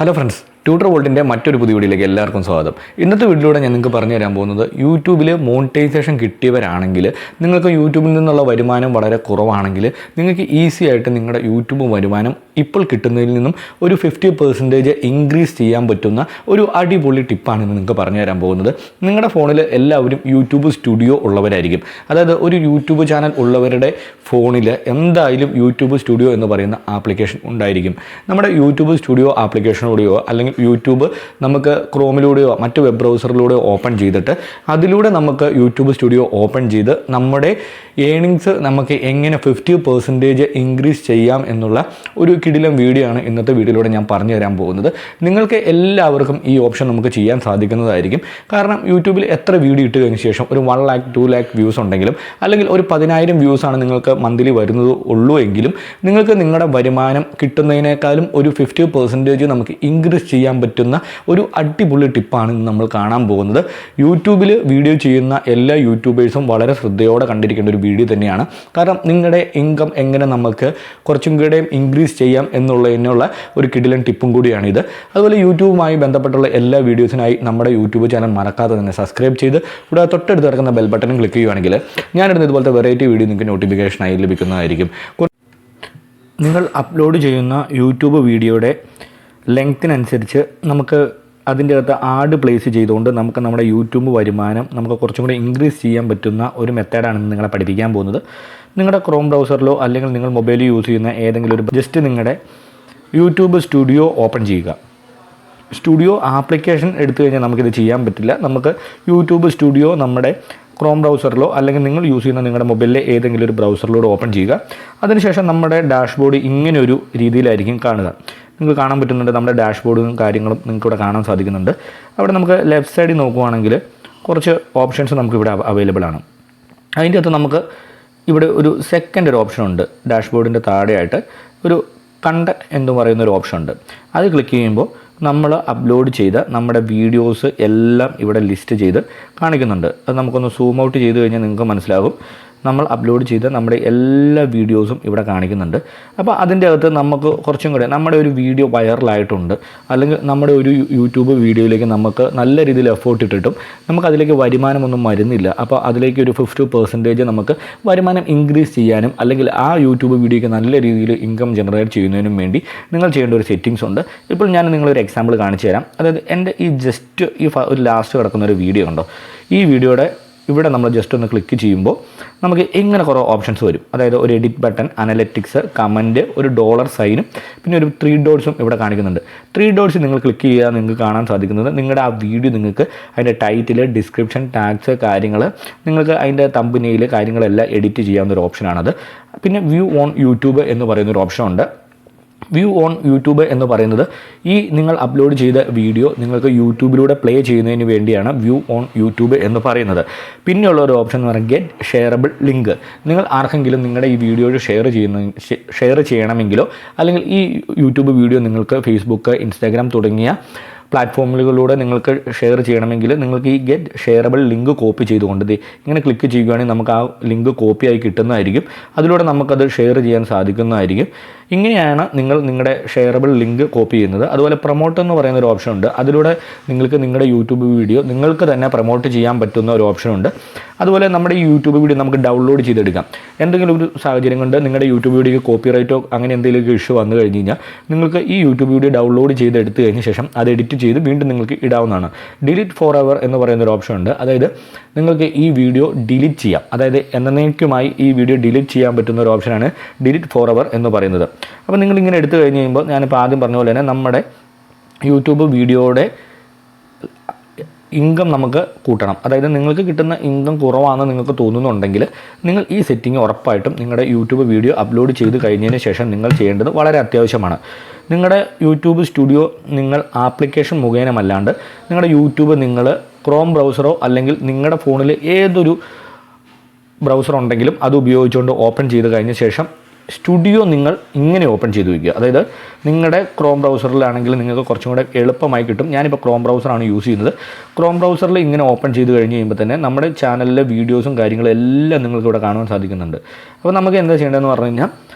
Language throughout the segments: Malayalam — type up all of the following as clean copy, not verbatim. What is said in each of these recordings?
ഹലോ ഫ്രണ്ട്സ്, ട്യൂട്ടർവോൾട്ടിൻ്റെ മറ്റൊരു പുതിയ വീഡിയോയിലേക്ക് എല്ലാവർക്കും സ്വാഗതം. ഇന്നത്തെ വീഡിയോയിലൂടെ ഞാൻ നിങ്ങൾക്ക് പറഞ്ഞു തരാൻ പോകുന്നത് യൂട്യൂബിൽ മോണിറ്റൈസേഷൻ കിട്ടിയവരാണെങ്കിൽ നിങ്ങൾക്ക് യൂട്യൂബിൽ നിന്നുള്ള വരുമാനം വളരെ കുറവാണെങ്കിൽ നിങ്ങൾക്ക് ഈസി ആയിട്ട് നിങ്ങളുടെ യൂട്യൂബ് വരുമാനം ഇപ്പോൾ കിട്ടുന്നതിൽ നിന്നും ഒരു 50% ഇൻക്രീസ് ചെയ്യാൻ പറ്റുന്ന ഒരു അടിപൊളി ടിപ്പാണ് ഇന്ന് നിങ്ങൾക്ക് പറഞ്ഞു തരാൻ പോകുന്നത്. നിങ്ങളുടെ ഫോണിൽ എല്ലാവരും യൂട്യൂബ് സ്റ്റുഡിയോ ഉള്ളവരായിരിക്കും. അതായത് ഒരു യൂട്യൂബ് ചാനൽ ഉള്ളവരുടെ ഫോണിൽ എന്തായാലും യൂട്യൂബ് സ്റ്റുഡിയോ എന്ന് പറയുന്ന ആപ്ലിക്കേഷൻ ഉണ്ടായിരിക്കും. നമ്മുടെ യൂട്യൂബ് സ്റ്റുഡിയോ ആപ്ലിക്കേഷനിലൂടെയോ അല്ലെങ്കിൽ യൂട്യൂബ് നമുക്ക് ക്രോമിലൂടെയോ മറ്റ് വെബ് ബ്രൗസറിലൂടെയോ ഓപ്പൺ ചെയ്തിട്ട് അതിലൂടെ നമുക്ക് യൂട്യൂബ് സ്റ്റുഡിയോ ഓപ്പൺ ചെയ്ത് നമ്മുടെ ഏണിങ്സ് നമുക്ക് എങ്ങനെ 50% ഇൻക്രീസ് ചെയ്യാം എന്നുള്ള ഒരു കിടിലം വീഡിയോ ആണ് ഇന്നത്തെ വീഡിയോയിലൂടെ ഞാൻ പറഞ്ഞു തരാൻ പോകുന്നത്. നിങ്ങൾക്ക് എല്ലാവർക്കും ഈ ഓപ്ഷൻ നമുക്ക് ചെയ്യാൻ സാധിക്കുന്നതായിരിക്കും. കാരണം യൂട്യൂബിൽ എത്ര വീഡിയോ ഇട്ട് കഴിഞ്ഞ ശേഷം ഒരു 1 lakh 2 lakh വ്യൂസ് ഉണ്ടെങ്കിലും അല്ലെങ്കിൽ ഒരു 10,000 വ്യൂസാണ് നിങ്ങൾക്ക് മന്ത്ലി വരുന്നത് ഉള്ളൂ എങ്കിലും നിങ്ങൾക്ക് നിങ്ങളുടെ വരുമാനം കിട്ടുന്നതിനേക്കാളും ഒരു 50% നമുക്ക് ഇൻക്രീസ് ചെയ്യാൻ പറ്റുന്ന ഒരു അടിപൊളി ടിപ്പാണ് നമ്മൾ കാണാൻ പോകുന്നത്. യൂട്യൂബിൽ വീഡിയോ ചെയ്യുന്ന എല്ലാ യൂട്യൂബേഴ്സും വളരെ ശ്രദ്ധയോടെ കണ്ടിരിക്കേണ്ട ഒരു വീഡിയോ തന്നെയാണ്. കാരണം നിങ്ങളുടെ ഇൻകം എങ്ങനെ നമുക്ക് കുറച്ചും കൂടെ ഇൻക്രീസ് ചെയ്യാം എന്നുള്ളതിനുള്ള ഒരു കിടിലൻ ടിപ്പും കൂടിയാണിത്. അതുപോലെ യൂട്യൂബുമായി ബന്ധപ്പെട്ടുള്ള എല്ലാ വീഡിയോസിനായി നമ്മുടെ യൂട്യൂബ് ചാനൽ മറക്കാതെ തന്നെ സബ്സ്ക്രൈബ് ചെയ്ത് കൂടാതെ തൊട്ടടുത്ത് കിടക്കുന്ന ബെൽ ബട്ടൺ ക്ലിക്ക് ചെയ്യുകയാണെങ്കിൽ ഞാനിടുന്ന ഇതുപോലത്തെ വെറൈറ്റി വീഡിയോ നിങ്ങൾക്ക് നോട്ടിഫിക്കേഷനായി ലഭിക്കുന്നതായിരിക്കും. നിങ്ങൾ അപ്ലോഡ് ചെയ്യുന്ന യൂട്യൂബ് വീഡിയോയുടെ ലെങ്ത്തിനനുസരിച്ച് നമുക്ക് അതിൻ്റെ അകത്ത് ആഡ് പ്ലേസ് ചെയ്തുകൊണ്ട് നമുക്ക് നമ്മുടെ യൂട്യൂബ് വരുമാനം നമുക്ക് കുറച്ചും കൂടി ഇൻക്രീസ് ചെയ്യാൻ പറ്റുന്ന ഒരു മെത്തേഡാണ് നിങ്ങളെ പഠിപ്പിക്കാൻ പോകുന്നത്. നിങ്ങളുടെ ക്രോം ബ്രൗസറിലോ അല്ലെങ്കിൽ നിങ്ങൾ മൊബൈലിൽ യൂസ് ചെയ്യുന്ന ഏതെങ്കിലും ഒരു ജസ്റ്റ് നിങ്ങളുടെ യൂട്യൂബ് സ്റ്റുഡിയോ ഓപ്പൺ ചെയ്യുക. സ്റ്റുഡിയോ ആപ്ലിക്കേഷൻ എടുത്തു കഴിഞ്ഞാൽ നമുക്കിത് ചെയ്യാൻ പറ്റില്ല. നമുക്ക് യൂട്യൂബ് സ്റ്റുഡിയോ നമ്മുടെ ക്രോം ബ്രൗസറിലോ അല്ലെങ്കിൽ നിങ്ങൾ യൂസ് ചെയ്യുന്ന നിങ്ങളുടെ മൊബൈലിലെ ഏതെങ്കിലും ഒരു ബ്രൗസറിലൂടെ ഓപ്പൺ ചെയ്യുക. അതിനുശേഷം നമ്മുടെ ഡാഷ്ബോർഡ് ഇങ്ങനെ ഒരു രീതിയിലായിരിക്കും കാണുക. നിങ്ങൾക്ക് കാണാൻ പറ്റുന്നുണ്ട് നമ്മുടെ ഡാഷ്ബോർഡും കാര്യങ്ങളും നിങ്ങൾക്കിവിടെ കാണാൻ സാധിക്കുന്നുണ്ട്. അവിടെ നമുക്ക് ലെഫ്റ്റ് സൈഡിൽ നോക്കുകയാണെങ്കിൽ കുറച്ച് ഓപ്ഷൻസ് നമുക്കിവിടെ അവൈലബിൾ ആണ്. അതിൻ്റെ അകത്ത് നമുക്ക് ഇവിടെ ഒരു സെക്കൻഡ് ഒരു ഓപ്ഷൻ ഉണ്ട്. ഡാഷ്ബോർഡിൻ്റെ താഴെയായിട്ട് ഒരു കണ്ടന്റ് എന്ന് പറയുന്നൊരു ഓപ്ഷൻ ഉണ്ട്. അത് ക്ലിക്ക് ചെയ്യുമ്പോൾ നമ്മൾ അപ്ലോഡ് ചെയ്ത നമ്മുടെ വീഡിയോസ് എല്ലാം ഇവിടെ ലിസ്റ്റ് ചെയ്ത് കാണിക്കുന്നുണ്ട്. അത് നമുക്കൊന്ന് സൂം ഔട്ട് ചെയ്ത് കഴിഞ്ഞാൽ നിങ്ങൾക്ക് മനസ്സിലാകും. നമ്മൾ അപ്ലോഡ് ചെയ്ത നമ്മുടെ എല്ലാ വീഡിയോസും ഇവിടെ കാണിക്കുന്നുണ്ട്. അപ്പോൾ അതിൻ്റെ അകത്ത് നമുക്ക് കുറച്ചും കൂടെ നമ്മുടെ ഒരു വീഡിയോ വൈറലായിട്ടുണ്ട് അല്ലെങ്കിൽ നമ്മുടെ ഒരു യൂട്യൂബ് വീഡിയോയിലേക്ക് നമുക്ക് നല്ല രീതിയിൽ എഫേർട്ട് ഇട്ടിട്ടും നമുക്ക് അതിലേക്ക് വരുമാനമൊന്നും വരുന്നില്ല. അപ്പോൾ അതിലേക്ക് ഒരു 50% നമുക്ക് വരുമാനം ഇൻക്രീസ് ചെയ്യാനും അല്ലെങ്കിൽ ആ യൂട്യൂബ് വീഡിയോയ്ക്ക് നല്ല രീതിയിൽ ഇൻകം ജനറേറ്റ് ചെയ്യുന്നതിനും വേണ്ടി നിങ്ങൾ ചെയ്യേണ്ട ഒരു സെറ്റിങ്സ് ഉണ്ട്. ഇപ്പോൾ ഞാൻ നിങ്ങളൊരു എക്സാമ്പിൾ കാണിച്ചു തരാം. അതായത് എൻ്റെ ഈ ജസ്റ്റ് ഒരു ലാസ്റ്റ് കിടക്കുന്ന ഒരു വീഡിയോ കണ്ടോ. ഈ വീഡിയോയുടെ ഇവിടെ നമ്മൾ ജസ്റ്റ് ഒന്ന് ക്ലിക്ക് ചെയ്യുമ്പോൾ നമുക്ക് ഇങ്ങനെ കുറേ ഓപ്ഷൻസ് വരും. അതായത് ഒരു എഡിറ്റ് ബട്ടൺ, അനലറ്റിക്സ്, കമൻറ്റ്, ഒരു ഡോളർ സൈനും പിന്നെ ഒരു 3 ഡോട്ട്സും ഇവിടെ കാണിക്കുന്നുണ്ട്. 3 ഡോട്ട്സ് നിങ്ങൾ ക്ലിക്ക് ചെയ്യുക, നിങ്ങൾക്ക് കാണാൻ സാധിക്കുന്നത് നിങ്ങളുടെ ആ വീഡിയോ നിങ്ങൾക്ക് അതിൻ്റെ ടൈറ്റിൽ, ഡിസ്ക്രിപ്ഷൻ, ടാഗ്സ് കാര്യങ്ങൾ നിങ്ങൾക്ക് അതിൻ്റെ തമ്പനെയിൽ കാര്യങ്ങളെല്ലാം എഡിറ്റ് ചെയ്യാവുന്ന ഒരു ഓപ്ഷനാണത്. പിന്നെ വ്യൂ ഓൺ യൂട്യൂബ് എന്ന് പറയുന്നൊരു ഓപ്ഷൻ ഉണ്ട്. വ്യൂ ഓൺ യൂട്യൂബ് എന്ന് പറയുന്നത് ഈ നിങ്ങൾ അപ്ലോഡ് ചെയ്ത വീഡിയോ നിങ്ങൾക്ക് യൂട്യൂബിലൂടെ പ്ലേ ചെയ്യുന്നതിന് വേണ്ടിയാണ് വ്യൂ ഓൺ യൂട്യൂബ് എന്ന് പറയുന്നത്. പിന്നെയുള്ള ഒരു ഓപ്ഷൻ എന്ന് പറയുന്നത് ഗെറ്റ് ഷെയറബിൾ ലിങ്ക്. നിങ്ങൾ ആർക്കെങ്കിലും നിങ്ങളുടെ ഈ വീഡിയോ ഷെയർ ചെയ്യണമെങ്കിലോ അല്ലെങ്കിൽ ഈ യൂട്യൂബ് വീഡിയോ നിങ്ങൾക്ക് ഫേസ്ബുക്ക്, ഇൻസ്റ്റാഗ്രാം തുടങ്ങിയ പ്ലാറ്റ്ഫോമുകളിലൂടെ നിങ്ങൾക്ക് ഷെയർ ചെയ്യണമെങ്കിൽ നിങ്ങൾക്ക് ഈ ഗെറ്റ് ഷെയറബിൾ ലിങ്ക് കോപ്പി ചെയ്തുകൊണ്ട് ഇങ്ങനെ ക്ലിക്ക് ചെയ്യുകയാണെങ്കിൽ നമുക്ക് ആ ലിങ്ക് കോപ്പിയായി കിട്ടുന്നതായിരിക്കും. അതിലൂടെ നമുക്കത് ഷെയർ ചെയ്യാൻ സാധിക്കുന്നതായിരിക്കും. ഇങ്ങനെയാണ് നിങ്ങൾ നിങ്ങളുടെ ഷെയറബിൾ ലിങ്ക് കോപ്പി ചെയ്യുന്നത്. അതുപോലെ പ്രൊമോട്ട് എന്ന് പറയുന്ന ഒരു ഓപ്ഷൻ ഉണ്ട്. അതിലൂടെ നിങ്ങൾക്ക് നിങ്ങളുടെ യൂട്യൂബ് വീഡിയോ നിങ്ങൾക്ക് തന്നെ പ്രൊമോട്ട് ചെയ്യാൻ പറ്റുന്ന ഒരു ഓപ്ഷൻ ഉണ്ട്. അതുപോലെ നമ്മുടെ ഈ യൂട്യൂബ് വീഡിയോ നമുക്ക് ഡൗൺലോഡ് ചെയ്തെടുക്കാം. എന്തെങ്കിലും ഒരു സാഹചര്യം കൊണ്ട് നിങ്ങളുടെ യൂട്യൂബ് വീഡിയോക്ക് കോപ്പിറൈറ്റോ അങ്ങനെ എന്തെങ്കിലും ഇഷ്യൂ വന്നു കഴിഞ്ഞ് കഴിഞ്ഞാൽ നിങ്ങൾക്ക് ഈ യൂട്യൂബ് വീഡിയോ ഡൗൺലോഡ് ചെയ്തെടുത്ത് കഴിഞ്ഞ ശേഷം അത് എഡിറ്റ് ചെയ്ത് വീണ്ടും നിങ്ങൾക്ക് ഇടാവുന്നതാണ്. ഡിലീറ്റ് ഫോർ എവർ എന്ന് പറയുന്നൊരു ഓപ്ഷൻ ഉണ്ട്. അതായത് നിങ്ങൾക്ക് ഈ വീഡിയോ ഡിലീറ്റ് ചെയ്യാം. അതായത് എന്നേക്കുമായി ഈ വീഡിയോ ഡിലീറ്റ് ചെയ്യാൻ പറ്റുന്ന ഒരു ഓപ്ഷനാണ് ഡിലീറ്റ് ഫോർ എവർ എന്ന് പറയുന്നത്. അപ്പോൾ നിങ്ങളിങ്ങനെ എടുത്തു കഴിഞ്ഞ് കഴിയുമ്പോൾ ഞാനിപ്പോൾ ആദ്യം പറഞ്ഞ പോലെ തന്നെ നമ്മുടെ യൂട്യൂബ് വീഡിയോയുടെ ഇൻകം നമുക്ക് കൂട്ടണം. അതായത് നിങ്ങൾക്ക് കിട്ടുന്ന ഇൻകം കുറവാണെന്ന് നിങ്ങൾക്ക് തോന്നുന്നുണ്ടെങ്കിൽ നിങ്ങൾ ഈ സെറ്റിംഗ് ഉറപ്പായിട്ടും നിങ്ങളുടെ യൂട്യൂബ് വീഡിയോ അപ്ലോഡ് ചെയ്ത് കഴിഞ്ഞതിന് ശേഷം നിങ്ങൾ ചെയ്യേണ്ടത് വളരെ അത്യാവശ്യമാണ്. നിങ്ങളുടെ യൂട്യൂബ് സ്റ്റുഡിയോ നിങ്ങൾ ആപ്ലിക്കേഷൻ മുഖേനമല്ലാണ്ട് നിങ്ങളുടെ യൂട്യൂബ് നിങ്ങൾ ക്രോം ബ്രൗസറോ അല്ലെങ്കിൽ നിങ്ങളുടെ ഫോണിൽ ഏതൊരു ബ്രൗസർ ഉണ്ടെങ്കിലും അത് ഉപയോഗിച്ചുകൊണ്ട് ഓപ്പൺ ചെയ്ത് കഴിഞ്ഞ ശേഷം സ്റ്റുഡിയോ നിങ്ങൾ ഇങ്ങനെ ഓപ്പൺ ചെയ്ത് വയ്ക്കുക. അതായത് നിങ്ങളുടെ ക്രോം ബ്രൗസറിലാണെങ്കിൽ നിങ്ങൾക്ക് കുറച്ചും കൂടെ എളുപ്പമായി കിട്ടും. ഞാനിപ്പോൾ ക്രോം ബ്രൗസറാണ് യൂസ് ചെയ്യുന്നത്. ക്രോം ബ്രൗസറിൽ ഇങ്ങനെ ഓപ്പൺ ചെയ്ത് കഴിഞ്ഞ് കഴിയുമ്പോൾ തന്നെ നമ്മുടെ ചാനലിലെ വീഡിയോസും കാര്യങ്ങളും എല്ലാം നിങ്ങൾക്ക് ഇവിടെ കാണാൻ സാധിക്കുന്നുണ്ട്. അപ്പോൾ നമുക്ക് എന്താ ചെയ്യേണ്ടതെന്ന് പറഞ്ഞു കഴിഞ്ഞാൽ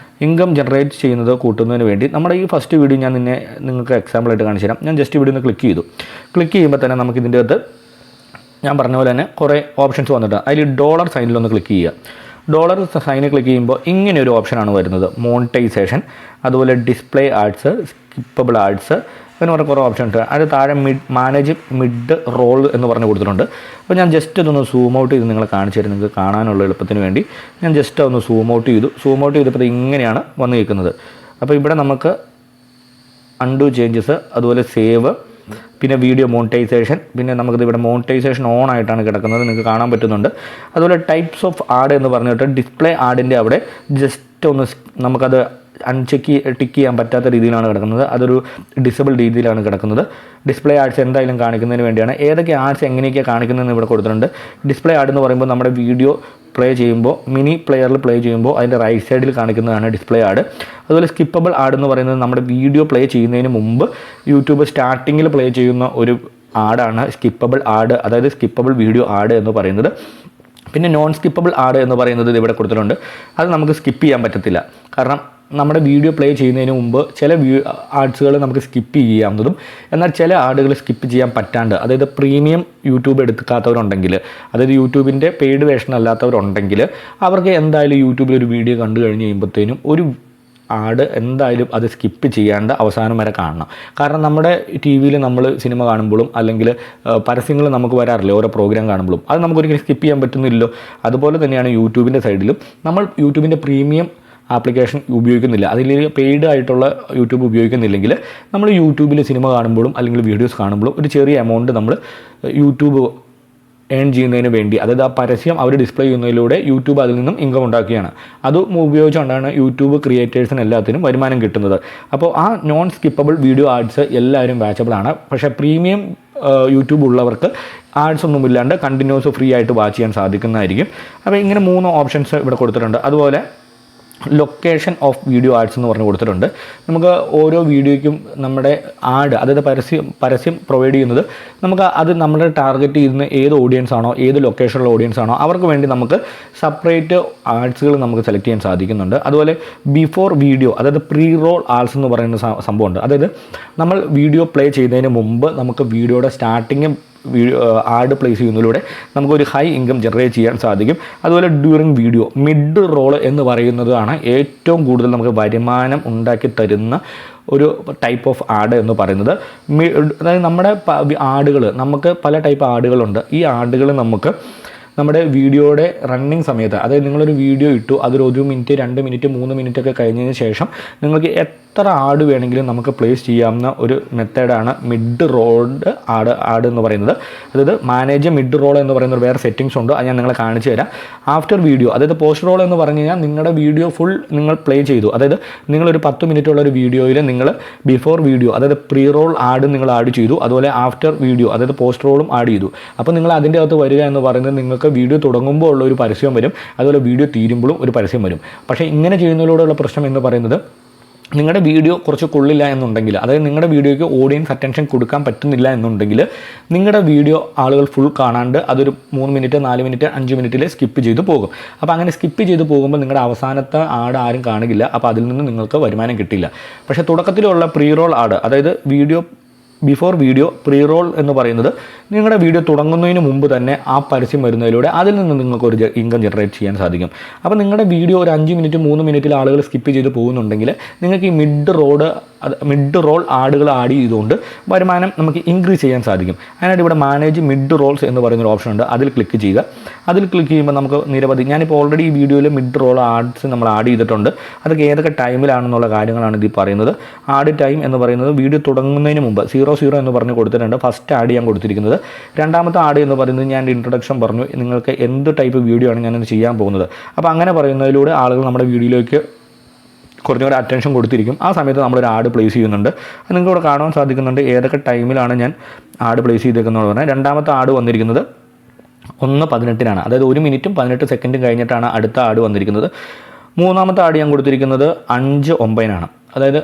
ഇൻകം ജനറേറ്റ് ചെയ്യുന്നത് കൂട്ടുന്നതിന് വേണ്ടി നമ്മുടെ ഈ ഫസ്റ്റ് വീഡിയോ ഞാൻ നിങ്ങൾക്ക് എക്സാമ്പിളായിട്ട് കാണിച്ചു തരാം. ഞാൻ ജസ്റ്റ് ഇവിടെ നിന്ന് ക്ലിക്ക് ചെയ്യുമ്പോൾ തന്നെ നമുക്ക് ഇതിൻ്റെ അകത്ത് ഞാൻ പറഞ്ഞ പോലെ തന്നെ കുറേ ഓപ്ഷൻസ് വന്നിട്ട് അതിൽ ഡോളർ സൈനിലൊന്ന് ക്ലിക്ക് ചെയ്യുക. ഡോളർ സൈനിൽ ക്ലിക്ക് ചെയ്യുമ്പോൾ ഇങ്ങനെ ഒരു ഓപ്ഷനാണ് വരുന്നത്, മോണിറ്റൈസേഷൻ, അതുപോലെ ഡിസ്പ്ലേ ആഡ്സ്, സ്കിപ്പബിൾ ആഡ്സ്, അങ്ങനെ കുറേ ഓപ്ഷൻസ്. അതിന് താഴെ മാനേജ് മിഡ് റോൾ എന്ന് പറഞ്ഞ് കൊടുത്തിട്ടുണ്ട്. അപ്പോൾ ഞാൻ ജസ്റ്റ് ഇതൊന്ന് സൂം ഔട്ട് ചെയ്ത് നിങ്ങളെ കാണിച്ചു തരും, നിങ്ങൾക്ക് കാണാനുള്ള എളുപ്പത്തിന് വേണ്ടി ഞാൻ ജസ്റ്റ് ഒന്ന് സൂം ഔട്ട് ചെയ്തപ്പോൾ ഇങ്ങനെയാണ് വന്ന് നിൽക്കുന്നത്. അപ്പോൾ ഇവിടെ നമുക്ക് അൺഡു ചേഞ്ചസ്, അതുപോലെ സേവ്, പിന്നെ വീഡിയോ മോണിറ്റൈസേഷൻ, പിന്നെ നമുക്കിത് ഇവിടെ മോണിറ്റൈസേഷൻ ഓൺ ആയിട്ടാണ് കിടക്കുന്നത്, നിങ്ങൾക്ക് കാണാൻ പറ്റുന്നുണ്ട്. അതുപോലെ ടൈപ്സ് ഓഫ് ആഡ് എന്ന് പറഞ്ഞിട്ട് ഡിസ്പ്ലേ ആഡിൻ്റെ അവിടെ ജസ്റ്റ് ഒന്ന് നമുക്കത് ടിക്ക് ചെയ്യാൻ പറ്റാത്ത രീതിയിലാണ് കിടക്കുന്നത്, അതൊരു ഡിസബിൾ രീതിയിലാണ് കിടക്കുന്നത്. ഡിസ്പ്ലേ ആഡ്സ് എന്തായാലും കാണിക്കുന്നതിന് വേണ്ടിയാണ്. ഏതൊക്കെ ആഡ്സ് എങ്ങനെയൊക്കെയാണ് കാണിക്കുന്നതെന്ന് ഇവിടെ കൊടുത്തിട്ടുണ്ട്. ഡിസ്പ്ലേ ആഡ് എന്ന് പറയുമ്പോൾ നമ്മുടെ വീഡിയോ പ്ലേ ചെയ്യുമ്പോൾ, മിനി പ്ലെയറിൽ പ്ലേ ചെയ്യുമ്പോൾ അതിൻ്റെ റൈറ്റ് സൈഡിൽ കാണിക്കുന്നതാണ് ഡിസ്പ്ലേ ആഡ്. അതുപോലെ സ്കിപ്പബിൾ ആഡ് എന്ന് പറയുന്നത് നമ്മുടെ വീഡിയോ പ്ലേ ചെയ്യുന്നതിന് മുമ്പ് യൂട്യൂബ് സ്റ്റാർട്ടിങ്ങിൽ പ്ലേ ചെയ്യുന്ന ഒരു ആഡാണ് സ്കിപ്പബിൾ ആഡ്, അതായത് സ്കിപ്പബിൾ വീഡിയോ ആഡ് എന്ന് പറയുന്നത്. പിന്നെ നോൺ സ്കിപ്പബിൾ ആഡ് എന്ന് പറയുന്നത് ഇവിടെ കൊടുത്തിട്ടുണ്ട്. അത് നമുക്ക് സ്കിപ്പ് ചെയ്യാൻ പറ്റത്തില്ല, കാരണം നമ്മുടെ വീഡിയോ പ്ലേ ചെയ്യുന്നതിന് മുമ്പ് ചില ആഡ്സുകൾ നമുക്ക് സ്കിപ്പ് ചെയ്യാവുന്നതും എന്നാൽ ചില ആഡുകൾ സ്കിപ്പ് ചെയ്യാൻ പറ്റാണ്ട്, അതായത് പ്രീമിയം യൂട്യൂബ് എടുക്കാത്തവരുണ്ടെങ്കിൽ, അതായത് യൂട്യൂബിൻ്റെ പെയ്ഡ് വേർഷൻ അല്ലാത്തവരുണ്ടെങ്കിൽ അവർക്ക് എന്തായാലും യൂട്യൂബിൽ ഒരു വീഡിയോ കണ്ടു കഴിഞ്ഞ് കഴിയുമ്പോഴത്തേനും ഒരു ആഡ് എന്തായാലും അത് സ്കിപ്പ് ചെയ്യാണ്ട് അവസാനം വരെ കാണണം. കാരണം നമ്മുടെ ടി വിയിൽ നമ്മൾ സിനിമ കാണുമ്പോഴും അല്ലെങ്കിൽ പരസ്യങ്ങൾ നമുക്ക് വരാറില്ല ഓരോ പ്രോഗ്രാം കാണുമ്പോഴും, അത് നമുക്കൊരിക്കലും സ്കിപ്പ് ചെയ്യാൻ പറ്റുന്നില്ലല്ലോ. അതുപോലെ തന്നെയാണ് യൂട്യൂബിൻ്റെ സൈഡിലും. നമ്മൾ യൂട്യൂബിൻ്റെ പ്രീമിയം ആപ്ലിക്കേഷൻ ഉപയോഗിക്കുന്നില്ല, അതിൽ പെയ്ഡ് ആയിട്ടുള്ള യൂട്യൂബ് ഉപയോഗിക്കുന്നില്ലെങ്കിൽ നമ്മൾ യൂട്യൂബിൽ സിനിമ കാണുമ്പോഴും അല്ലെങ്കിൽ വീഡിയോസ് കാണുമ്പോഴും ഒരു ചെറിയ എമൗണ്ട് നമ്മൾ യൂട്യൂബ് ഏൺ ചെയ്യുന്നതിന് വേണ്ടി, അതായത് ആ പരസ്യം അവർ ഡിസ്പ്ലേ ചെയ്യുന്നതിലൂടെ യൂട്യൂബ് അതിൽ നിന്നും ഇൻകം ഉണ്ടാക്കുകയാണ്. അത് ഉപയോഗിച്ചുകൊണ്ടാണ് യൂട്യൂബ് ക്രിയേറ്റേഴ്സിന് എല്ലാത്തിനും വരുമാനം കിട്ടുന്നത്. അപ്പോൾ ആ നോൺ സ്കിപ്പബിൾ വീഡിയോ ആഡ്സ് എല്ലാവരും വാച്ചബിൾ ആണ്. പക്ഷേ പ്രീമിയം യൂട്യൂബ് ഉള്ളവർക്ക് ആഡ്സ് ഒന്നും ഇല്ലാണ്ട് കണ്ടിന്യൂസ് ഫ്രീ ആയിട്ട് വാച്ച് ചെയ്യാൻ സാധിക്കുന്നതായിരിക്കും. അപ്പോൾ ഇങ്ങനെ 3 ഓപ്ഷൻസ് ഇവിടെ കൊടുത്തിട്ടുണ്ട്. അതുപോലെ ലൊക്കേഷൻ ഓഫ് വീഡിയോ ആഡ്സ് എന്ന് പറഞ്ഞ് കൊടുത്തിട്ടുണ്ട്. നമുക്ക് ഓരോ വീഡിയോയ്ക്കും നമ്മുടെ ആഡ്, അതായത് പരസ്യം പ്രൊവൈഡ് ചെയ്യുന്നത് നമുക്ക് അത് നമ്മുടെ ടാർഗറ്റ് ചെയ്യുന്ന ഏത് ഓഡിയൻസ് ആണോ, ഏത് ലൊക്കേഷനിലുള്ള ഓഡിയൻസ് ആണോ അവർക്ക് വേണ്ടി നമുക്ക് സെപ്പറേറ്റ് ആഡ്സുകൾ നമുക്ക് സെലക്ട് ചെയ്യാൻ സാധിക്കുന്നുണ്ട്. അതുപോലെ ബിഫോർ വീഡിയോ, അതായത് പ്രീ റോൾ ആഡ്സ് എന്ന് പറയുന്ന സംഭവമുണ്ട്. അതായത് നമ്മൾ വീഡിയോ പ്ലേ ചെയ്യുന്നതിന് മുമ്പ് നമുക്ക് വീഡിയോയുടെ സ്റ്റാർട്ടിങ് ആഡ് പ്ലേസ് ചെയ്യുന്നതിലൂടെ നമുക്കൊരു ഹൈ ഇൻകം ജനറേറ്റ് ചെയ്യാൻ സാധിക്കും. അതുപോലെ ഡ്യൂറിങ് വീഡിയോ മിഡ് റോൾ എന്ന് പറയുന്നതാണ് ഏറ്റവും കൂടുതൽ നമുക്ക് വരുമാനം ഉണ്ടാക്കി തരുന്ന ഒരു ടൈപ്പ് ഓഫ് ആഡ് എന്ന് പറയുന്നത്. അതായത് നമ്മുടെ ആഡുകൾ, നമുക്ക് പല ടൈപ്പ് ആഡുകളുണ്ട്. ഈ ആഡുകൾ നമുക്ക് നമ്മുടെ വീഡിയോയുടെ റണ്ണിങ് സമയത്ത്, അതായത് നിങ്ങളൊരു വീഡിയോ ഇട്ടു, അതൊരു 1 മിനിറ്റ് 2 മിനിറ്റ് 3 മിനിറ്റ് ഒക്കെ കഴിഞ്ഞതിന് ശേഷം നിങ്ങൾക്ക് എത്ര ആഡ് വേണമെങ്കിലും നമുക്ക് പ്ലേസ് ചെയ്യാവുന്ന ഒരു മെത്തേഡാണ് മിഡ് റോൾഡ് ആഡ് എന്ന് പറയുന്നത്. അതായത് മാനേജ് മിഡ് റോൾ എന്ന് പറയുന്ന വേറെ സെറ്റിങ്സ് ഉണ്ട്, അത് ഞാൻ നിങ്ങളെ കാണിച്ചു തരാം. ആഫ്റ്റർ വീഡിയോ, അതായത് പോസ്റ്റ് റോൾ എന്ന് പറഞ്ഞു കഴിഞ്ഞാൽ നിങ്ങളുടെ വീഡിയോ ഫുൾ നിങ്ങൾ പ്ലേ ചെയ്തു, അതായത് നിങ്ങളൊരു 10 മിനിറ്റുള്ള ഒരു വീഡിയോയിൽ നിങ്ങൾ ബിഫോർ വീഡിയോ, അതായത് പ്രീ റോൾ ആഡ് നിങ്ങൾ ആഡ് ചെയ്തു, അതുപോലെ ആഫ്റ്റർ വീഡിയോ, അതായത് പോസ്റ്റ് റോളും ആഡ് ചെയ്തു. അപ്പോൾ നിങ്ങൾ അതിൻ്റെ അകത്ത് വരിക എന്ന് പറയുന്നത് നിങ്ങൾക്ക് വീഡിയോ തുടങ്ങുമ്പോൾ ഉള്ള ഒരു പരസ്യം വരും, അതുപോലെ വീഡിയോ തീരുമ്പോഴും ഒരു പരസ്യം വരും. പക്ഷേ ഇങ്ങനെ ചെയ്യുന്നതിലൂടെയുള്ള പ്രശ്നം എന്ന് പറയുന്നത് നിങ്ങളുടെ വീഡിയോ കുറച്ച് കൊള്ളില്ല എന്നുണ്ടെങ്കിൽ, അതായത് നിങ്ങളുടെ വീഡിയോയ്ക്ക് ഓഡിയൻസ് അറ്റൻഷൻ കൊടുക്കാൻ പറ്റുന്നില്ല എന്നുണ്ടെങ്കിൽ നിങ്ങളുടെ വീഡിയോ ആളുകൾ ഫുൾ കാണാണ്ട് അതൊരു 3 മിനിറ്റ് 4 മിനിറ്റ് 5 മിനിറ്റിൽ സ്കിപ്പ് ചെയ്ത് പോകും. അപ്പോൾ അങ്ങനെ സ്കിപ്പ് ചെയ്ത് പോകുമ്പോൾ നിങ്ങളുടെ അവസാനത്തെ ആഡ് ആരും കാണില്ല, അപ്പോൾ അതിൽ നിന്ന് നിങ്ങൾക്ക് വരുമാനം കിട്ടില്ല. പക്ഷേ തുടക്കത്തിലുള്ള പ്രീ റോൾ ആഡ്, അതായത് video before video pre roll എന്ന് പറയുന്നത് നിങ്ങളുടെ വീഡിയോ തുടങ്ങുന്നതിന് മുമ്പ് തന്നെ ആ പരസ്യം വരുന്നതിലൂടെ അതിൽ നിന്ന് നിങ്ങൾക്ക് ഒരു ഇൻകം ജനറേറ്റ് ചെയ്യാൻ സാധിക്കും. അപ്പോൾ നിങ്ങളുടെ വീഡിയോ ഒരു 5 മിനിറ്റ് 3 മിനിറ്റിൽ ആളുകൾ സ്കിപ്പ് ചെയ്ത് പോകുന്നുണ്ടെങ്കിൽ നിങ്ങൾക്ക് ഈ മിഡ് റോൾ ആഡുകൾ ആഡ് ചെയ്തുകൊണ്ട് വരുമാനം നമുക്ക് ഇൻക്രീസ് ചെയ്യാൻ സാധിക്കും. അതിനായിട്ട് ഇവിടെ മാനേജ് മിഡ് റോൾസ് എന്ന് പറയുന്നൊരു ഓപ്ഷൻ ഉണ്ട്, അതിൽ ക്ലിക്ക് ചെയ്യുക. അതിൽ ക്ലിക്ക് ചെയ്യുമ്പോൾ നമുക്ക് നിരവധി, ഞാനിപ്പോൾ ഓൾറെഡി ഈ വീഡിയോയിൽ മിഡ് റോൾ ആഡ്സ് നമ്മൾ ആഡ് ചെയ്തിട്ടുണ്ട്. അതൊക്കെ ഏതൊക്കെ ടൈമിലാണെന്നുള്ള കാര്യങ്ങളാണ് ഇതിൽ പറയുന്നത്. ആഡ് ടൈം എന്ന് പറയുന്നത് വീഡിയോ തുടങ്ങുന്നതിന് മുമ്പ് 00 എന്ന് പറഞ്ഞ് കൊടുത്തിട്ടുണ്ട്. ഫസ്റ്റ് ആഡ് ഞാൻ കൊടുത്തിരിക്കുന്നത്. രണ്ടാമത്തെ ആഡ് എന്ന് പറയുന്നത് ഞാൻ ഇൻട്രൊഡക്ഷൻ പറഞ്ഞു, നിങ്ങൾക്ക് എന്ത് ടൈപ്പ് വീഡിയോ ആണ് ഞാനത് ചെയ്യാൻ പോകുന്നത്. അപ്പോൾ അങ്ങനെ പറയുന്നതിലൂടെ ആളുകൾ നമ്മുടെ വീഡിയോയിലേക്ക് കുറച്ചുകൂടെ അറ്റൻഷൻ കൊടുത്തിരിക്കും. ആ സമയത്ത് നമ്മളൊരു ആഡ് പ്ലേസ് ചെയ്യുന്നുണ്ട്. അത് നിങ്ങൾക്ക് ഇവിടെ കാണാൻ സാധിക്കുന്നുണ്ട് ഏതൊക്കെ ടൈമിലാണ് ഞാൻ ആഡ് പ്ലേസ് ചെയ്തേക്കുന്നത് പറഞ്ഞാൽ. രണ്ടാമത്തെ ആഡ് വന്നിരിക്കുന്നത് 1:18 അതായത് 1 മിനിറ്റും 18 സെക്കൻഡും കഴിഞ്ഞിട്ടാണ് അടുത്ത ആഡ് വന്നിരിക്കുന്നത്. മൂന്നാമത്തെ ആഡ് ഞാൻ കൊടുത്തിരിക്കുന്നത് 5:09 അതായത്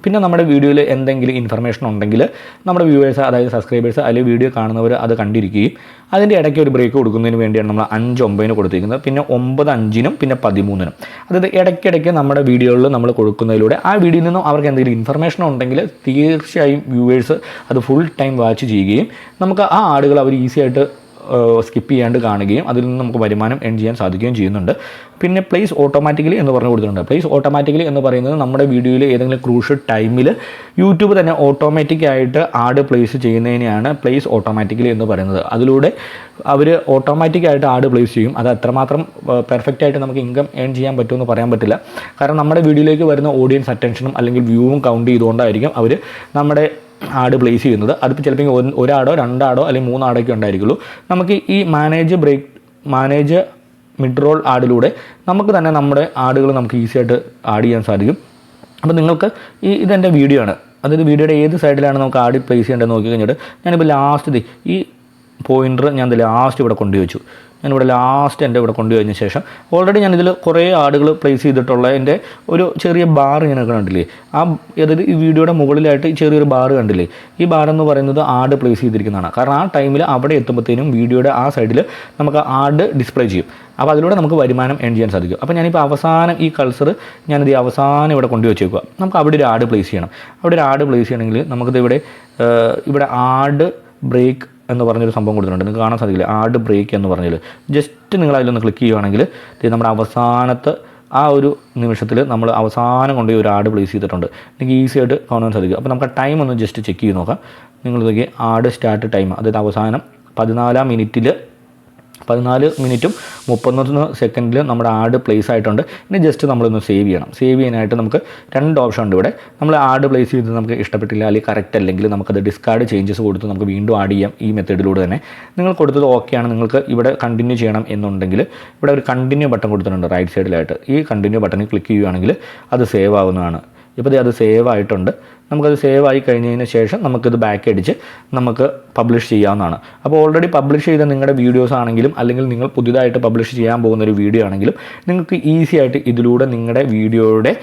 പിന്നെ നമ്മുടെ വീഡിയോയിൽ എന്തെങ്കിലും ഇൻഫർമേഷൻ ഉണ്ടെങ്കിൽ നമ്മുടെ വ്യൂവേഴ്സ് അതായത് സബ്സ്ക്രൈബേഴ്സ് അല്ലെങ്കിൽ വീഡിയോ കാണുന്നവർ അത് കണ്ടിരിക്കുകയും അതിൻ്റെ ഇടയ്ക്ക് ഒരു ബ്രേക്ക് കൊടുക്കുന്നതിന് വേണ്ടിയാണ് നമ്മൾ 5:09 കൊടുത്തിരിക്കുന്നത്, പിന്നെ 9:05 പിന്നെ 13. അതായത് ഇടയ്ക്കിടയ്ക്ക് നമ്മുടെ വീഡിയോകളിൽ നമ്മൾ കൊടുക്കുന്നതിലൂടെ ആ വീഡിയോയിൽ നിന്നും അവർക്ക് എന്തെങ്കിലും ഇൻഫർമേഷൻ ഉണ്ടെങ്കിൽ തീർച്ചയായും വ്യൂവേഴ്സ് അത് ഫുൾ ടൈം വാച്ച് ചെയ്യുകയും നമുക്ക് ആ ആടുകൾ അവർ ഈസി ആയിട്ട് സ്കിപ്പ് ചെയ്യാണ്ട് കാണുകയും അതിൽ നിന്ന് നമുക്ക് വരുമാനം എൺ ചെയ്യാൻ സാധിക്കുകയും ചെയ്യുന്നുണ്ട്. പിന്നെ പ്ലേസ് ഓട്ടോമാറ്റിക്കലി എന്ന് പറഞ്ഞു കൊടുത്തിട്ടുണ്ട്. പ്ലേസ് ഓട്ടോമാറ്റിക്കലി എന്ന് പറയുന്നത് നമ്മുടെ വീഡിയോയിൽ ഏതെങ്കിലും ക്രൂഷ്യൽ ടൈമിൽ യൂട്യൂബ് തന്നെ ഓട്ടോമാറ്റിക്കായിട്ട് ആഡ് പ്ലേസ് ചെയ്യുന്നതിനെയാണ് പ്ലേസ് ഓട്ടോമാറ്റിക്കലി എന്ന് പറയുന്നത്. അതിലൂടെ അവർ ഓട്ടോമാറ്റിക്കായിട്ട് ആഡ് പ്ലേസ് ചെയ്യും. അത് അത്രമാത്രം പെർഫെക്റ്റ് ആയിട്ട് നമുക്ക് ഇൻകം ഏൺ ചെയ്യാൻ പറ്റുമെന്ന് പറയാൻ പറ്റില്ല. കാരണം നമ്മുടെ വീഡിയോയിലേക്ക് വരുന്ന ഓഡിയൻസ് അറ്റൻഷനും അല്ലെങ്കിൽ വ്യൂവും കൗണ്ട് ചെയ്തുകൊണ്ടായിരിക്കും അവർ നമ്മുടെ ആഡ് പ്ലേസ് ചെയ്യുന്നത്. അതിപ്പോൾ ചിലപ്പോൾ ഒരാടോ 2 ആടോ അല്ലെങ്കിൽ 3 ആടൊക്കെ ഉണ്ടായിരിക്കുള്ളൂ. നമുക്ക് ഈ മാനേജ് മിഡ് റോൾ ആഡിലൂടെ നമുക്ക് തന്നെ നമ്മുടെ ആടുകൾ നമുക്ക് ഈസി ആയിട്ട് ആഡ് ചെയ്യാൻ സാധിക്കും. അപ്പോൾ നിങ്ങൾക്ക് ഇതെൻ്റെ വീഡിയോ ആണ്, അതായത് വീഡിയോയുടെ ഏത് സൈഡിലാണ് നമുക്ക് ആഡ് പ്ലേസ് ചെയ്യേണ്ടത് നോക്കി കഴിഞ്ഞിട്ട് ഞാനിപ്പോൾ ലാസ്റ്റ് ഈ പോയിൻ്റർ ഞാൻ ലാസ്റ്റ് ഇവിടെ കൊണ്ടുവച്ചു. ഞാനിവിടെ ലാസ്റ്റ് എൻ്റെ ഇവിടെ കൊണ്ടുവന്ന ശേഷം ഓൾറെഡി ഞാനിതിൽ കുറേ ആടുകൾ പ്ലേസ് ചെയ്തിട്ടുള്ള എൻ്റെ ഒരു ചെറിയ ബാർ ഇങ്ങനെ കണ്ടില്ലേ, അതായത് ഈ വീഡിയോയുടെ മുകളിലായിട്ട് ചെറിയൊരു ബാർ കണ്ടില്ലേ, ഈ ബാർ എന്ന് പറയുന്നത് ആഡ് പ്ലേസ് ചെയ്തിരിക്കുന്നതാണ്. കാരണം ആ ടൈമിൽ അവിടെ എത്തുമ്പോഴത്തേനും വീഡിയോയുടെ ആ സൈഡിൽ നമുക്ക് ആഡ് ഡിസ്പ്ലേ ചെയ്യും. അപ്പോൾ അതിലൂടെ നമുക്ക് വരുമാനം എൺ ചെയ്യാൻ സാധിക്കും. അപ്പോൾ ഞാനിപ്പോൾ അവസാനം ഈ കൾസർ ഞാനിത് അവസാനം ഇവിടെ കൊണ്ടുവച്ചേക്കുക. നമുക്ക് അവിടെ ഒരു ആഡ് പ്ലേസ് ചെയ്യണം. അവിടെ ഒരു ആഡ് പ്ലേസ് ചെയ്യണമെങ്കിൽ നമുക്കിത് ഇവിടെ ആഡ് ബ്രേക്ക് എന്ന് പറഞ്ഞൊരു സംഭവം കൊടുത്തിട്ടുണ്ട്. നിങ്ങൾക്ക് കാണാൻ സാധിക്കില്ല, ആഡ് ബ്രേക്ക് എന്ന് പറഞ്ഞാൽ ജസ്റ്റ് നിങ്ങൾ അതിലൊന്ന് ക്ലിക്ക് ചെയ്യുകയാണെങ്കിൽ നമ്മുടെ അവസാനത്തെ ആ ഒരു നിമിഷത്തിൽ നമ്മൾ അവസാനം കൊണ്ടുപോയി ഒരു ആഡ് പ്ലേസ് ചെയ്തിട്ടുണ്ട്. നിങ്ങൾക്ക് ഈസി ആയിട്ട് കാണാൻ സാധിക്കും. അപ്പോൾ നമുക്ക് ടൈം ഒന്ന് ജസ്റ്റ് ചെക്ക് ചെയ്ത് നോക്കാം. നിങ്ങൾ നോക്കി ആഡ് സ്റ്റാർട്ട് ടൈം, അതായത് അവസാനം 14 മിനിറ്റും 31 സെക്കൻഡിൽ നമ്മുടെ ആഡ് പ്ലേസ് ആയിട്ടുണ്ട്. ഇനി ജസ്റ്റ് നമ്മളൊന്ന് സേവ് ചെയ്യണം. സേവ് ചെയ്യാനായിട്ട് നമുക്ക് 2 ഓപ്ഷൻ ഉണ്ട് ഇവിടെ. നമ്മൾ ആഡ് പ്ലേസ് ചെയ്ത് നമുക്ക് ഇഷ്ടപ്പെട്ടില്ല അല്ലെങ്കിൽ കറക്റ്റ് അല്ലെങ്കിൽ നമുക്കത് ഡിസ്കാർഡ് ചേഞ്ചസ് കൊടുത്ത് നമുക്ക് വീണ്ടും ആഡ് ചെയ്യാം ഈ മെത്തേഡിലൂടെ തന്നെ. നിങ്ങൾ കൊടുത്തത് ഓക്കെയാണ്, നിങ്ങൾക്ക് ഇവിടെ കണ്ടിന്യൂ ചെയ്യണം എന്നുണ്ടെങ്കിൽ ഇവിടെ ഒരു കണ്ടിന്യൂ ബട്ടൺ കൊടുത്തിട്ടുണ്ട് റൈറ്റ് സൈഡിലായിട്ട്. ഈ കണ്ടിന്യൂ ബട്ടണിൽ ക്ലിക്ക് ചെയ്യുകയാണെങ്കിൽ അത് സേവ് ആവുന്നതാണ്. ഇപ്പോൾ അത് സേവ് ആയിട്ടുണ്ട്. നമുക്കത് സേവ് ആയി കഴിഞ്ഞതിന് ശേഷം നമുക്കിത് ബാക്ക് അടിച്ച് നമുക്ക് പബ്ലിഷ് ചെയ്യാവുന്നതാണ്. അപ്പോൾ ഓൾറെഡി പബ്ലിഷ് ചെയ്ത നിങ്ങളുടെ വീഡിയോസ് ആണെങ്കിലും അല്ലെങ്കിൽ നിങ്ങൾ പുതിയതായിട്ട് പബ്ലിഷ് ചെയ്യാൻ പോകുന്നൊരു വീഡിയോ ആണെങ്കിലും നിങ്ങൾക്ക് ഈസി ആയിട്ട് ഇതിലൂടെ നിങ്ങളുടെ വീഡിയോയുടെ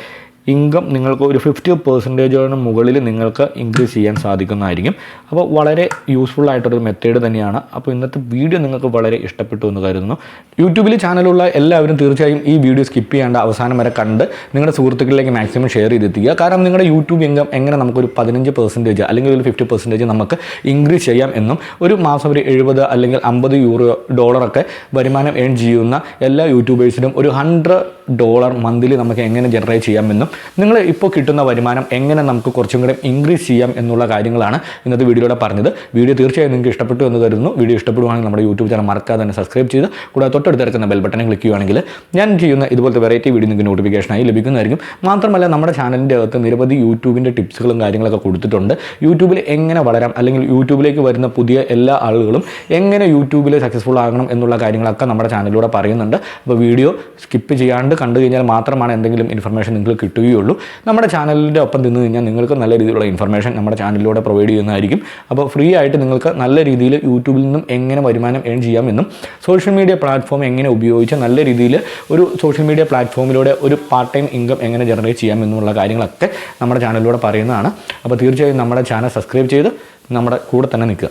ഇൻകം നിങ്ങൾക്ക് ഒരു 50% മുകളിൽ നിങ്ങൾക്ക് ഇൻക്രീസ് ചെയ്യാൻ സാധിക്കുന്നതായിരിക്കും. അപ്പോൾ വളരെ യൂസ്ഫുൾ ആയിട്ടൊരു മെത്തേഡ് തന്നെയാണ്. അപ്പോൾ ഇന്നത്തെ വീഡിയോ നിങ്ങൾക്ക് വളരെ ഇഷ്ടപ്പെട്ടു എന്ന് കരുതുന്നു. യൂട്യൂബിൽ ചാനലുള്ള എല്ലാവരും തീർച്ചയായും ഈ വീഡിയോ സ്കിപ്പ് ചെയ്യാണ്ട് അവസാനം വരെ കണ്ട് നിങ്ങളുടെ സുഹൃത്തുക്കളിലേക്ക് മാക്സിമം ഷെയർ ചെയ്തെത്തിക്കുക. കാരണം നിങ്ങളുടെ യൂട്യൂബ് ഇൻകം എങ്ങനെ നമുക്കൊരു 15% അല്ലെങ്കിൽ ഒരു 50% നമുക്ക് ഇൻക്രീസ് ചെയ്യാം എന്നും ഒരു മാസം ഒരു 70 അല്ലെങ്കിൽ $50 വരുമാനം ഏൺ ചെയ്യുന്ന എല്ലാ യൂട്യൂബേഴ്സിനും ഒരു $100 മന്ത്ലി നമുക്ക് എങ്ങനെ ജനറേറ്റ് ചെയ്യാമെന്നും നിങ്ങൾ ഇപ്പോൾ കിട്ടുന്ന വരുമാനം എങ്ങനെ നമുക്ക് കുറച്ചും കൂടെ ഇൻക്രീസ് ചെയ്യാം എന്നുള്ള കാര്യങ്ങളാണ് ഇന്നത്തെ വീഡിയോയിലൂടെ പറഞ്ഞത്. വീഡിയോ തീർച്ചയായും നിങ്ങൾക്ക് ഇഷ്ടപ്പെട്ടു എന്ന് കരുതുന്നു. വീഡിയോ ഇഷ്ടപ്പെടുവാണെങ്കിൽ നമ്മുടെ യൂട്യൂബ് ചാനൽ മറക്കാതെ തന്നെ സബ്സ്ക്രൈബ് ചെയ്ത് കൂടാതെ തൊട്ടടുത്ത് കിടക്കുന്ന ബെൽ ബട്ടണിൽ ക്ലിക്ക് ചെയ്യുകയാണെങ്കിൽ ഞാൻ ചെയ്യുന്ന ഇതുപോലത്തെ വെറൈറ്റി വീഡിയോ നിങ്ങൾക്ക് നോട്ടിഫിക്കേഷനായി ലഭിക്കുന്നതായിരിക്കും. മാത്രമല്ല നമ്മുടെ ചാനലിൻ്റെ അകത്ത് നിരവധി യൂട്യൂബിൻ്റെ ടിപ്സുകളും കാര്യങ്ങളൊക്കെ കൊടുത്തിട്ടുണ്ട്. യൂട്യൂബിൽ എങ്ങനെ വളരാം അല്ലെങ്കിൽ യൂട്യൂബിലേക്ക് വരുന്ന പുതിയ എല്ലാ ആളുകളും എങ്ങനെ യൂട്യൂബിൽ സക്സസ്ഫുൾ ആകണം എന്നുള്ള കാര്യങ്ങളൊക്കെ നമ്മുടെ ചാനലിലൂടെ പറയുന്നുണ്ട്. അപ്പോൾ വീഡിയോ സ്കിപ്പ് ചെയ്യാണ്ട് കണ്ടു കഴിഞ്ഞാൽ മാത്രമാണ് എന്തെങ്കിലും ഇൻഫർമേഷൻ നിങ്ങൾക്ക് കിട്ടുകയുള്ളൂ. നമ്മുടെ ചാനലിൻ്റെ ഒപ്പം നിന്ന് കഴിഞ്ഞാൽ നിങ്ങൾക്ക് നല്ല രീതിയിലുള്ള ഇൻഫർമേഷൻ നമ്മുടെ ചാനലിലൂടെ പ്രൊവൈഡ് ചെയ്യുന്നതായിരിക്കും. അപ്പോൾ ഫ്രീ ആയിട്ട് നിങ്ങൾക്ക് നല്ല രീതിയിൽ യൂട്യൂബിൽ നിന്നും എങ്ങനെ വരുമാനം ഏൺ ചെയ്യാമെന്നും സോഷ്യൽ മീഡിയ പ്ലാറ്റ്ഫോം എങ്ങനെ ഉപയോഗിച്ച് നല്ല രീതിയിൽ ഒരു സോഷ്യൽ മീഡിയ പ്ലാറ്റ്ഫോമിലൂടെ ഒരു പാർട്ട് ടൈം ഇൻകം എങ്ങനെ ജനറേറ്റ് ചെയ്യാമെന്നുള്ള കാര്യങ്ങളൊക്കെ നമ്മുടെ ചാനലിലൂടെ പറയുന്നതാണ്. അപ്പോൾ തീർച്ചയായും നമ്മുടെ ചാനൽ സബ്സ്ക്രൈബ് ചെയ്ത് നമ്മുടെ കൂടെ തന്നെ നിൽക്കുക.